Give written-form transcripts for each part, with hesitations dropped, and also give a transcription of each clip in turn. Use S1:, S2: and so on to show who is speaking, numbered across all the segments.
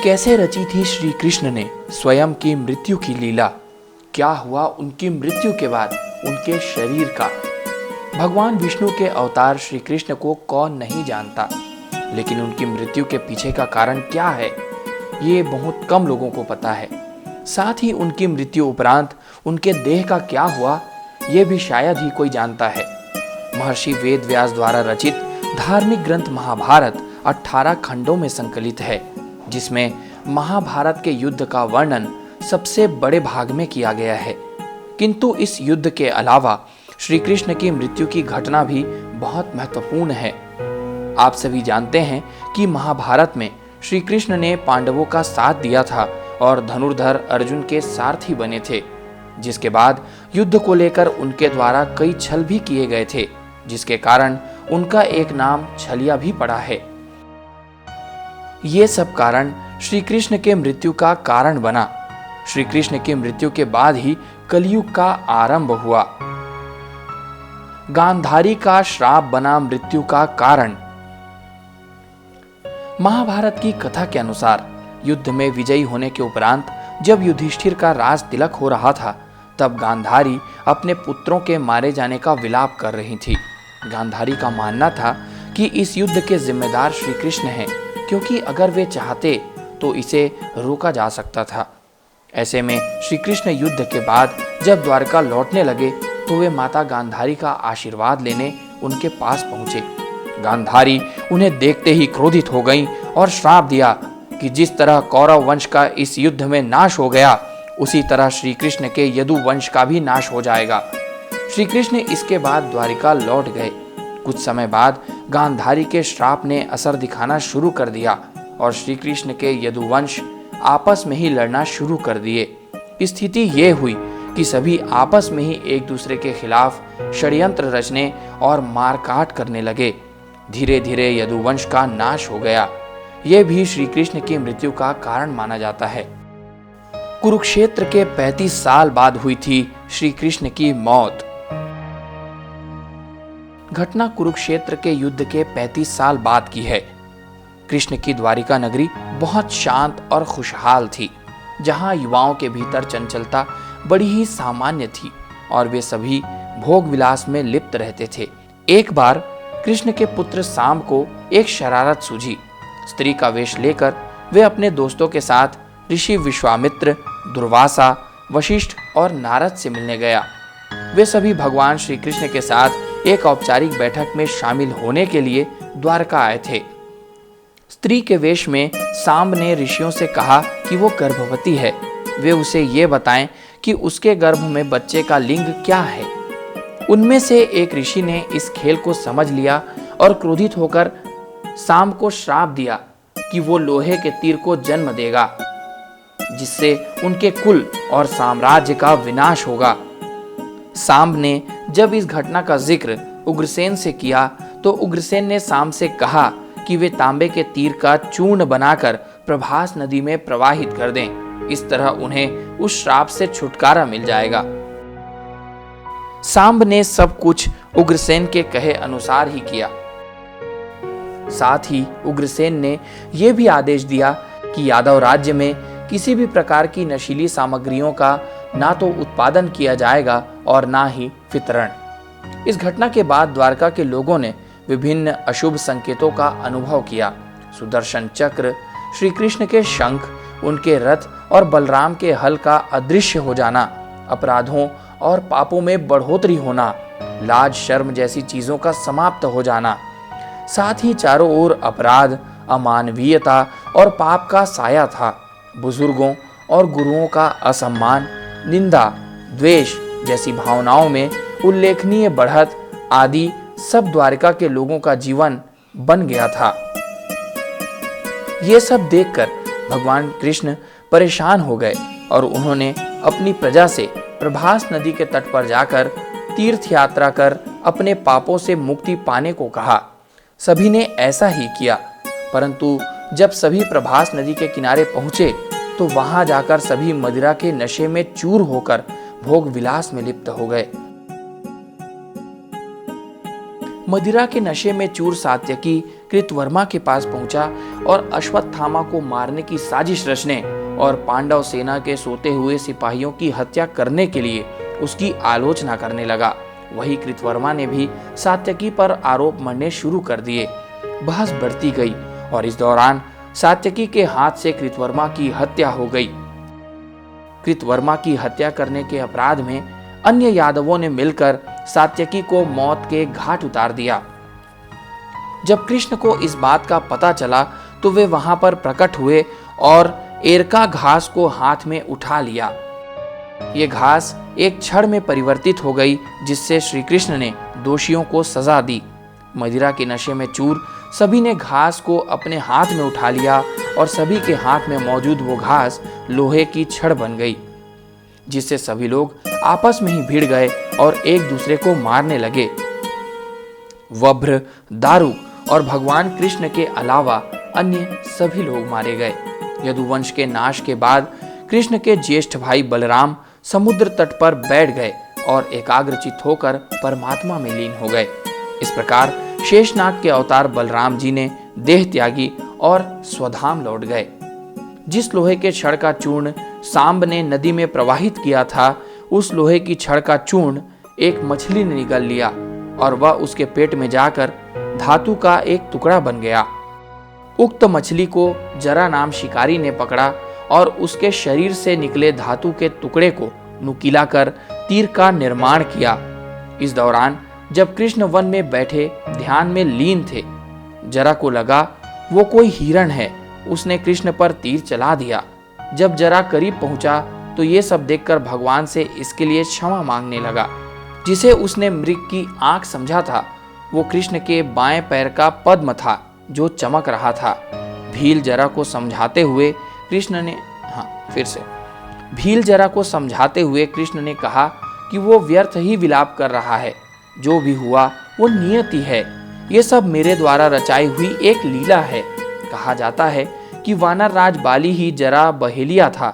S1: कैसे रची थी श्री कृष्ण ने स्वयं की मृत्यु की लीला? क्या हुआ उनकी मृत्यु के बाद उनके शरीर का? भगवान विष्णु के अवतार श्री कृष्ण को कौन नहीं जानता, लेकिन उनकी मृत्यु के पीछे का कारण क्या है ये बहुत कम लोगों को पता है। साथ ही उनकी मृत्यु उपरांत उनके देह का क्या हुआ ये भी शायद ही कोई जानता है। महर्षि वेद व्यास द्वारा रचित धार्मिक ग्रंथ महाभारत 18 खंडों में संकलित है, जिसमें महाभारत के युद्ध का वर्णन सबसे बड़े भाग में किया गया है। किंतु इस युद्ध के अलावा श्री कृष्ण की मृत्यु की घटना भी बहुत महत्वपूर्ण है। आप सभी जानते हैं कि महाभारत में श्री कृष्ण ने पांडवों का साथ दिया था और धनुर्धर अर्जुन के सारथी बने थे, जिसके बाद युद्ध को लेकर उनके द्वारा कई छल भी किए गए थे, जिसके कारण उनका एक नाम छलिया भी पड़ा है। ये सब कारण श्री कृष्ण के मृत्यु का कारण बना। श्री कृष्ण की मृत्यु के बाद ही कलयुग का आरंभ हुआ। गांधारी का श्राप बना मृत्यु का कारण। महाभारत की कथा के अनुसार युद्ध में विजयी होने के उपरांत जब युधिष्ठिर का राज तिलक हो रहा था, तब गांधारी अपने पुत्रों के मारे जाने का विलाप कर रही थी। गांधारी का मानना था कि इस युद्ध के जिम्मेदार श्री कृष्ण हैं, क्योंकि अगर वे चाहते तो इसे रोका जा सकता था। ऐसे में श्री कृष्ण युद्ध के बाद जब द्वारका लौटने लगे तो वे माता गांधारी का आशीर्वाद लेने उनके पास पहुंचे। गांधारी उन्हें देखते ही क्रोधित हो गईं और श्राप दिया कि जिस तरह कौरव वंश का इस युद्ध में नाश हो गया, उसी तरह श्री कृष्ण के यदु वंश का भी नाश हो जाएगा। श्री कृष्ण इसके बाद द्वारिका लौट गए। कुछ समय बाद गांधारी के श्राप ने असर दिखाना शुरू कर दिया और श्री कृष्ण के यदुवंश आपस में ही लड़ना शुरू कर दिए। स्थिति ये हुई कि सभी आपस में ही एक दूसरे के खिलाफ षड्यंत्र रचने और मारकाट करने लगे। धीरे धीरे यदुवंश का नाश हो गया। यह भी श्री कृष्ण की मृत्यु का कारण माना जाता है। कुरुक्षेत्र के 35 साल बाद हुई थी श्री कृष्ण की मौत। घटना कुरुक्षेत्र के युद्ध के 35 साल बाद की है। कृष्ण की द्वारिका नगरी बहुत शांत और खुशहाल थी, जहां युवाओं के भीतर चंचलता बड़ी ही सामान्य थी और वे सभी भोग विलास में लिप्त रहते थे। एक बार कृष्ण के पुत्र साम को एक शरारत सूझी। स्त्री का वेश लेकर वे अपने दोस्तों के साथ ऋषि विश्वामित्र, दुर्वासा, वशिष्ठ और नारद से मिलने गया। वे सभी भगवान श्री कृष्ण के साथ एक औपचारिक बैठक में शामिल होने के लिए द्वारका आए थे। स्त्री के वेश में सांब ने ऋषियों से कहा कि वो गर्भवती है। वे उसे ये बताएं कि उसके गर्भ में बच्चे का लिंग क्या है। उनमें से एक ऋषि ने इस खेल को समझ लिया और क्रोधित होकर सांब को श्राप दिया कि वो लोहे के तीर को जन्म देगा, जिससे उनके कुल और साम्राज्य का विनाश होगा। सांब ने जब इस घटना का जिक्र उग्रसेन से किया तो उग्रसेन ने सांब से कहा कि वे तांबे के तीर का चूर्ण बनाकर प्रभास नदी में प्रवाहित कर दें। इस तरह उन्हें उस श्राप से छुटकारा मिल जाएगा। सांब ने सब कुछ उग्रसेन के कहे अनुसार ही किया। साथ ही उग्रसेन ने यह भी आदेश दिया कि यादव राज्य में किसी भी प्रकार की नशीली सामग्रियों का ना तो उत्पादन किया जाएगा और ना ही वितरण। इस घटना के बाद द्वारका के लोगों ने विभिन्न अशुभ संकेतों का अनुभव किया। सुदर्शन चक्र, श्री कृष्ण के शंख, उनके रथ और बलराम के हल का अदृश्य हो जाना, अपराधों और पापों में बढ़ोतरी होना, लाज शर्म जैसी चीजों का समाप्त हो जाना, साथ ही चारों ओर अपराध, अमानवीयता और पाप का साया था। बुजुर्गों और गुरुओं का असम्मान, निंदा, द्वेष जैसी भावनाओं में उल्लेखनीय बढ़त आदि सब द्वारिका के लोगों का जीवन बन गया था। ये सब देखकर भगवान कृष्ण परेशान हो गए और उन्होंने अपनी प्रजा से प्रभास नदी के तट पर जाकर तीर्थ यात्रा कर अपने पापों से मुक्ति पाने को कहा। सभी ने ऐसा ही किया, परंतु जब सभी प्रभास नदी के किनारे पहुंचे तो वहां जाकर सभी मदिरा के नशे में चूर होकर भोग विलास में लिप्त हो गए। मदिरा के नशे में चूर सात्यकी कृतवर्मा के पास पहुंचा और अश्वत्थामा को मारने की साजिश रचने और पांडव सेना के सोते हुए सिपाहियों की हत्या करने के लिए उसकी आलोचना करने लगा। वही कृतवर्मा ने भी सात्यकी पर आरोप मढ़ने शुरू कर दिए। बहस बढ़ती गई और इस दौरान सात्यकी के हाथ से कृतवर्मा की हत्या हो गई। कृतवर्मा की हत्या करने के अपराध में अन्य यादवों ने मिलकर सात्यकी को मौत के घाट उतार दिया। जब कृष्ण को इस बात का पता चला तो वे वहां पर प्रकट हुए और एरका घास को हाथ में उठा लिया। ये घास एक छड़ में परिवर्तित हो गई, जिससे श्री कृष्ण ने दोषियों को सजा दी। मदिरा के नशे में चूर सभी ने घास को अपने हाथ में उठा लिया और सभी के हाथ में मौजूद वो घास लोहे की छड़ बन गई, जिससे सभी लोग आपस में ही भिड़ गए और एक दूसरे को मारने लगे। वभ्र, दारुक और भगवान कृष्ण के अलावा अन्य सभी लोग मारे गए। यदुवंश के नाश के बाद कृष्ण के ज्येष्ठ भाई बलराम समुद्र तट पर बैठ गए और एकाग्रचित होकर परमात्मा में लीन हो गए। इस प्रकार शेषनाग के अवतार बलराम जी ने देह त्यागी और स्वधाम लौट गए। जिस लोहे के छड़ का चूर्ण सांब ने नदी में प्रवाहित किया था, उस लोहे की छड़ का चूर्ण एक मछली ने निगल लिया और वह उसके पेट में जाकर धातु का एक टुकड़ा बन गया। उक्त मछली को जरा नाम शिकारी ने पकड़ा और उसके शरीर से निकले धातु के टुकड़े को नुकीला कर तीर का निर्माण किया। इस दौरान जब कृष्ण वन में बैठे ध्यान में लीन थे, जरा को लगा वो कोई हिरण है। उसने कृष्ण पर तीर चला दिया। जब जरा करीब पहुंचा तो ये सब देखकर भगवान से इसके लिए क्षमा मांगने लगा। जिसे उसने मृग की आंख समझा था, वो कृष्ण के बाएं पैर का पद्म था जो चमक रहा था। भील जरा को समझाते हुए कृष्ण ने कहा कि वो व्यर्थ ही विलाप कर रहा है। जो भी हुआ वो नियति है। ये सब मेरे द्वारा रचाई हुई एक लीला है। कहा जाता है कि वानर राज बाली ही जरा बहेलिया था,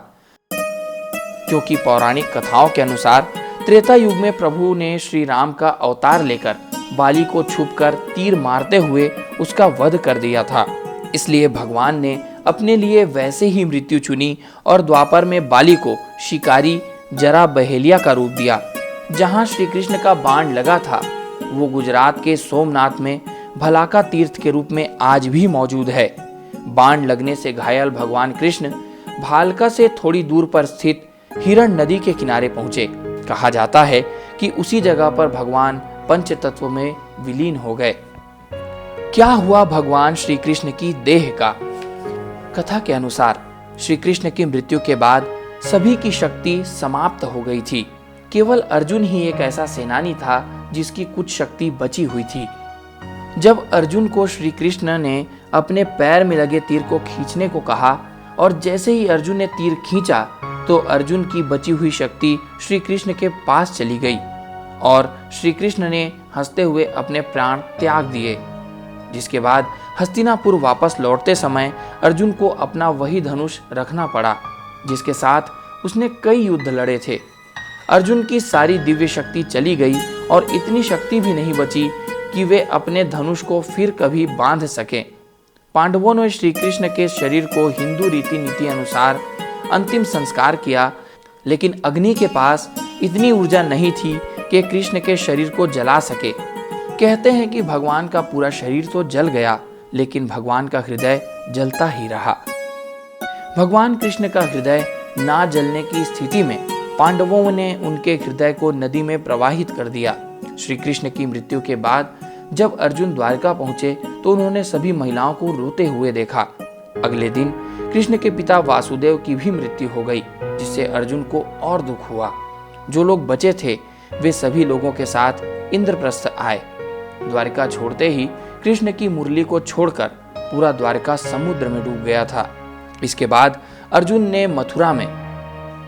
S1: क्योंकि पौराणिक कथाओं के अनुसार त्रेता युग में प्रभु ने श्री राम का अवतार लेकर बाली को छुपकर तीर मारते हुए उसका वध कर दिया था। इसलिए भगवान ने अपने लिए वैसे ही मृत्यु चुनी और द्वापर में बाली को शिकारी जरा बहेलिया का रूप दिया। जहां श्री कृष्ण का बाण लगा था, वो गुजरात के सोमनाथ में भलाका तीर्थ के रूप में आज भी मौजूद है। बाण लगने से घायल भगवान कृष्ण भालका से थोड़ी दूर पर स्थित हिरण नदी के किनारे पहुंचे। कहा जाता है कि उसी जगह पर भगवान पंच तत्व में विलीन हो गए। क्या हुआ भगवान श्री कृष्ण की देह का? कथा के अनुसार श्री कृष्ण की मृत्यु के बाद सभी की शक्ति समाप्त हो गई थी। केवल अर्जुन ही एक ऐसा सेनानी था जिसकी कुछ शक्ति बची हुई थी। जब अर्जुन को श्री कृष्ण ने अपने पैर में लगे तीर को खींचने को कहा और जैसे ही अर्जुन ने तीर खींचा तो अर्जुन की बची हुई शक्ति श्री कृष्ण के पास चली गई और श्री कृष्ण ने हंसते हुए अपने प्राण त्याग दिए। जिसके बाद हस्तिनापुर वापस लौटते समय अर्जुन को अपना वही धनुष रखना पड़ा जिसके साथ उसने कई युद्ध लड़े थे। अर्जुन की सारी दिव्य शक्ति चली गई और इतनी शक्ति भी नहीं बची कि वे अपने धनुष को फिर कभी बांध सकें। पांडवों ने श्री कृष्ण के शरीर को हिंदू रीति नीति अनुसार अंतिम संस्कार किया, लेकिन अग्नि के पास इतनी ऊर्जा नहीं थी कि कृष्ण के शरीर को जला सके। कहते हैं कि भगवान का पूरा शरीर तो जल गया, लेकिन भगवान का हृदय जलता ही रहा। भगवान कृष्ण का हृदय ना जलने की स्थिति में पांडवों ने उनके हृदय को नदी में प्रवाहित कर दिया। श्री कृष्ण की मृत्यु के बाद जब अर्जुन द्वारका पहुंचे तो उन्होंने सभी महिलाओं को रोते हुए देखा। अगले दिन कृष्ण के पिता वासुदेव की भी मृत्यु हो गई, जिससे अर्जुन को और दुख हुआ। जो लोग बचे थे वे सभी लोगों के साथ इंद्रप्रस्थ आए। द्वारका छोड़ते ही कृष्ण की मुरली को छोड़कर पूरा द्वारका समुद्र में डूब गया था। इसके बाद अर्जुन ने मथुरा में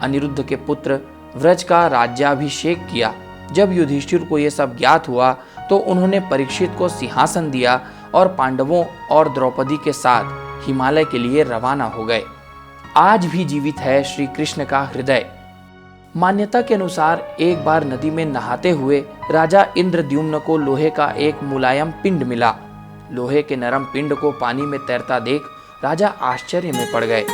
S1: अनिरुद्ध के पुत्र व्रज का राज्याभिषेक किया। जब युधिष्ठिर को यह सब ज्ञात हुआ तो उन्होंने परीक्षित को सिंहासन दिया और पांडवों और द्रौपदी के साथ हिमालय के लिए रवाना हो गए। आज भी जीवित है श्री कृष्ण का हृदय। मान्यता के अनुसार एक बार नदी में नहाते हुए राजा इंद्रद्युम्न को लोहे का एक मुलायम पिंड मिला। लोहे के नरम पिंड को पानी में तैरता देख राजा आश्चर्य में पड़ गए।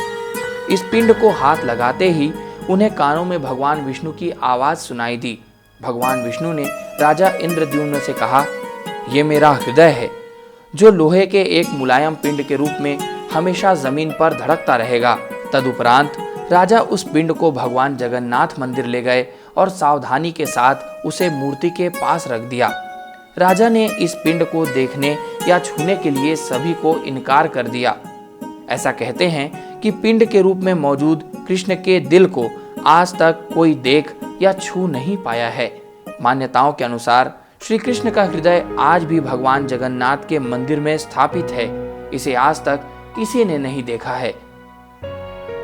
S1: इस पिंड को हाथ लगाते ही उन्हें कानों में भगवान विष्णु की आवाज सुनाई दी। भगवान विष्णु ने राजा इंद्रद्युम्न से कहा, ये मेरा हृदय है जो लोहे के एक मुलायम पिंड के रूप में हमेशा जमीन पर धड़कता रहेगा। तदुपरांत राजा उस पिंड को भगवान जगन्नाथ मंदिर ले गए और सावधानी के साथ उसे मूर्ति के पास रख दिया। राजा ने इस पिंड को देखने या छूने के लिए सभी को इनकार कर दिया। ऐसा कहते हैं कि पिंड के रूप में मौजूद कृष्ण के दिल को आज तक कोई देख या छू नहीं पाया है। मान्यताओं के अनुसार श्री कृष्ण का हृदय आज भी भगवान जगन्नाथ के मंदिर में स्थापित है। इसे आज तक किसी ने नहीं देखा है।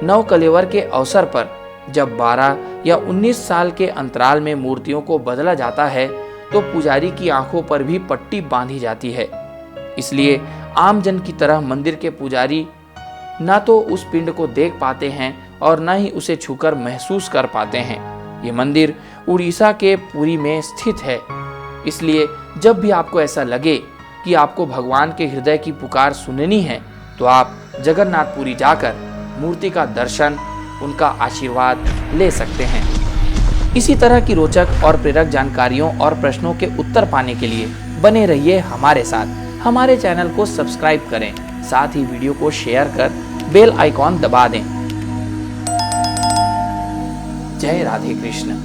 S1: नवकलेवर के अवसर पर जब 12 या 19 साल के अंतराल में मूर्तियों को बदला जाता है तो पुजारी की आंखों पर भी पट्टी बांधी जाती है। इसलिए आम जन की तरह मंदिर के पुजारी ना तो उस पिंड को देख पाते हैं और न ही उसे छूकर महसूस कर पाते हैं। ये मंदिर उड़ीसा के पुरी में स्थित है। इसलिए जब भी आपको ऐसा लगे कि आपको भगवान के हृदय की पुकार सुननी है तो आप जगन्नाथपुरी जाकर मूर्ति का दर्शन, उनका आशीर्वाद ले सकते हैं। इसी तरह की रोचक और प्रेरक जानकारियों और प्रश्नों के उत्तर पाने के लिए बने रहिए हमारे साथ। हमारे चैनल को सब्सक्राइब करें, साथ ही वीडियो को शेयर कर बेल आइकॉन दबा दें। जय राधे कृष्ण।